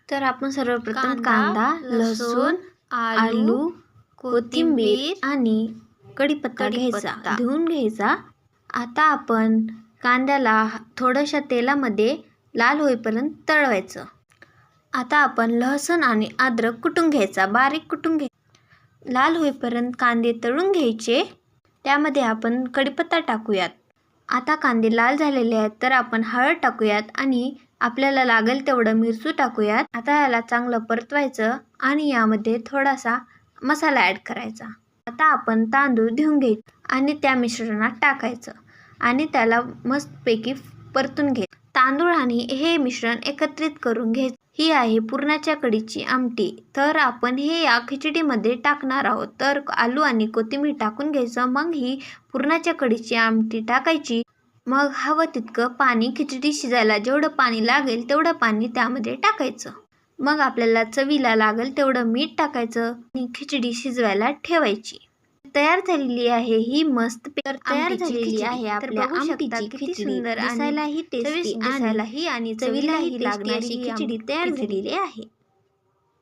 तर आपण सर्वप्रथम कांदा, लसूण, आलू, कोथिंबीर आणि कढीपत्ता घ्यायचा, धुवून घ्यायचा. आता आपण कांद्याला थोड्याशा तेलामध्ये लाल होईपर्यंत तळवायचं. आता आपण लसूण आणि अद्रक कुटून घ्यायचा, बारीक कुटून घ्यायचा. लाल होईपर्यंत कांदे तळून घ्यायचे. त्यामध्ये आपण कढीपत्ता टाकूयात. आता कांदे लाल झालेले आहेत तर आपण हळद टाकूयात आणि आपल्याला लागेल तेवढं मिरची टाकूयात. आता याला चांगलं परतवायचं आणि यामध्ये थोडासा मसाला ॲड करायचा. आता आपण तांदूळ धुवून घ्यायचे आणि त्या मिश्रणात टाकायचं आणि त्याला मस्तपैकी परतून घ्यायचं. तांदूळ आणि हे मिश्रण एकत्रित करून घ्यायचं. ही आहे पुरणाच्या कढीची आमटी. तर आपण हे या खिचडीमध्ये टाकणार आहोत. तर आलू आणि कोथिंबीर टाकून घ्यायचं. मग ही पुरणाच्या कढीची आमटी टाकायची. मग हवं तितकं पाणी, खिचडी शिजायला जेवढं पाणी लागेल तेवढं पाणी त्यामध्ये टाकायचं. मग आपल्याला चवीला लागेल तेवढं मीठ टाकायचं आणि खिचडी शिजवायला ठेवायची. तयार झालेली आहे ही मस्त तयार झालेली आहे आपल्या आमटीची किती सुंदर, दिसायलाही टेस्टी आणि चवीलाही लागणारी खिचडी तयार झालेली आहे.